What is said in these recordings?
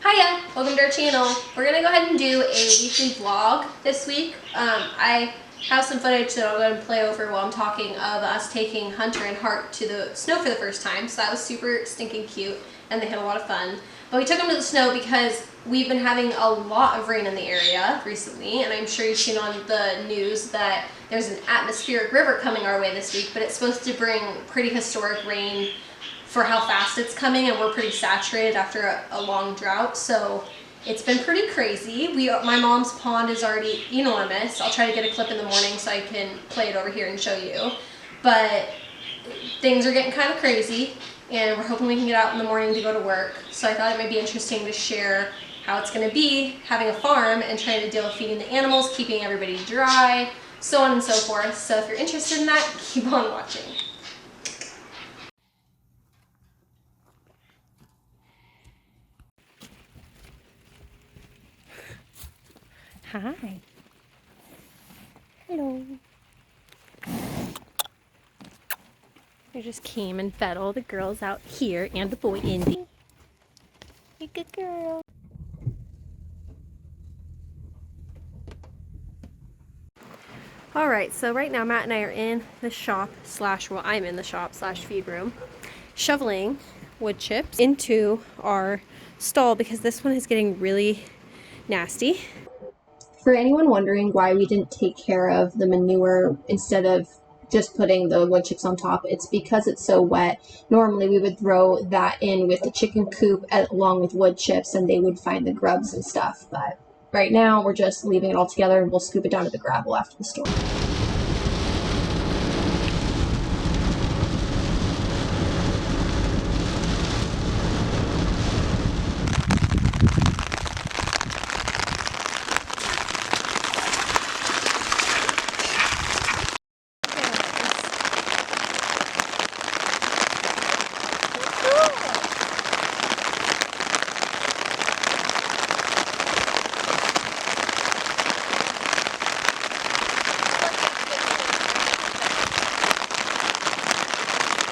Hiya! Welcome to our channel. We're gonna go ahead and do a weekly vlog this week. I have some footage that I'll go and play over while I'm talking of us taking Hunter and Hart to the snow for the first time. So that was super stinking cute and they had a lot of fun. But we took them to the snow because we've been having a lot of rain in the area recently, and I'm sure you've seen on the news that there's an atmospheric river coming our way this week, but it's supposed to bring pretty historic rain for how fast it's coming, and we're pretty saturated after a long drought, so it's been pretty crazy. My mom's pond is already enormous. I'll try to get a clip in the morning so I can play it over here and show you. But things are getting kind of crazy, and we're hoping we can get out in the morning to go to work. So I thought it might be interesting to share how it's going to be having a farm and trying to deal with feeding the animals, keeping everybody dry, so on and so forth. So if you're interested in that, keep on watching. Hi. Hello. I just came and fed all the girls out here and the boy Indy. You good girl. Alright, so right now Matt and I are in the shop I'm in the shop / feed room, shoveling wood chips into our stall because this one is getting really nasty. For anyone wondering why we didn't take care of the manure instead of just putting the wood chips on top, it's because it's so wet. Normally we would throw that in with the chicken coop along with wood chips and they would find the grubs and stuff, but right now we're just leaving it all together and we'll scoop it down to the gravel after the storm.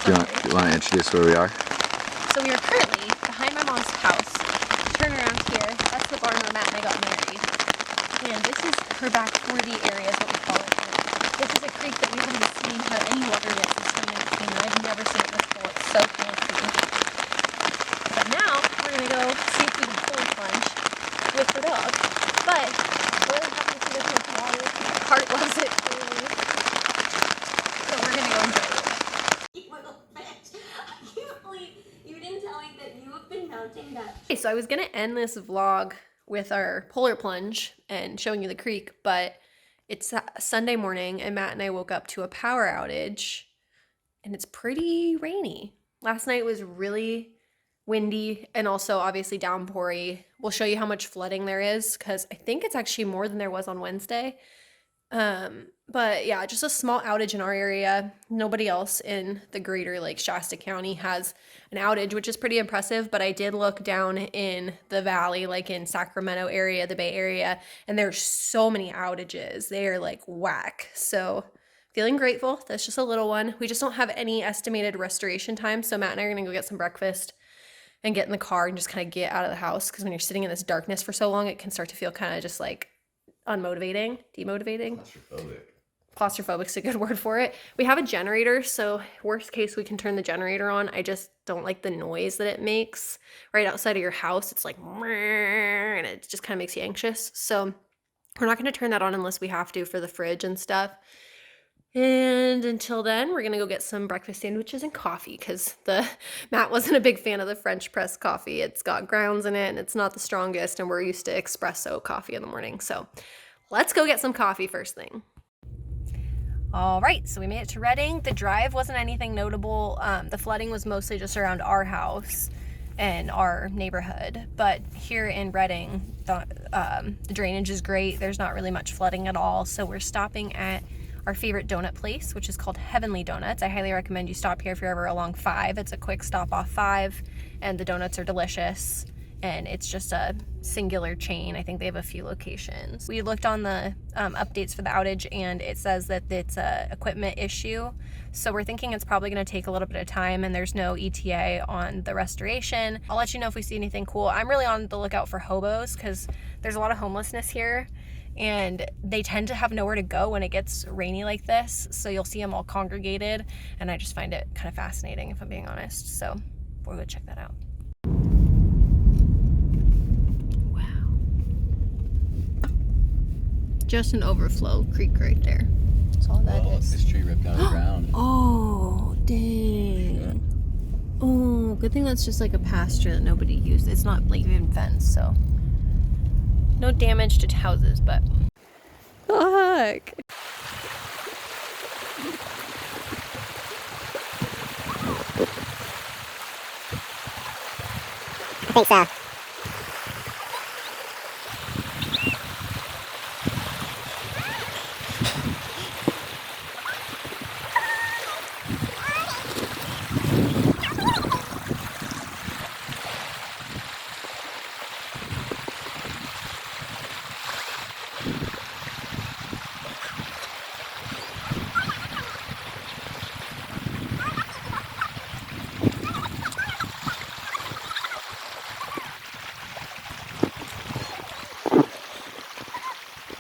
Do you want to introduce where we are? So we are currently behind my mom's house. Turn around here. That's the barn where Matt and I got married. And this is her back 40 area is what we call it. This is a creek that we haven't seen how any water gets this time in between. I've never seen it this full. It's so fancy. But now we're going to go see if we can fully plunge with the dog. But we're happy to see this much water. Hart loves it clearly. So we're going to go enjoy it. Okay, so I was gonna end this vlog with our polar plunge and showing you the creek, but it's Sunday morning and Matt and I woke up to a power outage and it's pretty rainy. Last night was really windy and also obviously downpoury. We'll show you how much flooding there is because I think it's actually more than there was on Wednesday. But yeah, just a small outage in our area. Nobody else in the greater Shasta County has an outage, which is pretty impressive. But I did look down in the valley, like in Sacramento area, the Bay Area, and there's so many outages. They are whack. So feeling grateful. That's just a little one. We just don't have any estimated restoration time. So Matt and I are gonna go get some breakfast and get in the car and just kind of get out of the house. Because when you're sitting in this darkness for so long, it can start to feel kind of just unmotivating, demotivating. Claustrophobic is a good word for it. We have a generator, so worst case we can turn the generator on. I just don't like the noise that it makes right outside of your house. It's and it just kind of makes you anxious. So we're not going to turn that on unless we have to for the fridge and stuff. And until then, we're going to go get some breakfast sandwiches and coffee because Matt wasn't a big fan of the French press coffee. It's got grounds in it and it's not the strongest, and we're used to espresso coffee in the morning. So let's go get some coffee first thing. All right, so we made it to Redding. The drive wasn't anything notable. The flooding was mostly just around our house and our neighborhood. But here in Redding, the drainage is great. There's not really much flooding at all. So we're stopping at our favorite donut place, which is called Heavenly Donuts. I highly recommend you stop here if you're ever along 5. It's a quick stop off 5, and the donuts are delicious. And it's just a singular chain. I think they have a few locations. We looked on the updates for the outage, and it says that it's a equipment issue. So we're thinking it's probably going to take a little bit of time, and there's no ETA on the restoration. I'll let you know if we see anything cool. I'm really on the lookout for hobos because there's a lot of homelessness here, and they tend to have nowhere to go when it gets rainy like this. So you'll see them all congregated, and I just find it kind of fascinating, if I'm being honest. So we'll go check that out. Just an overflow creek right there. That's all that is. This tree ripped out of the ground. Oh, dang. Oh, good thing that's just like a pasture that nobody used. It's not like even fenced, so no damage to houses, but fuck. I think so.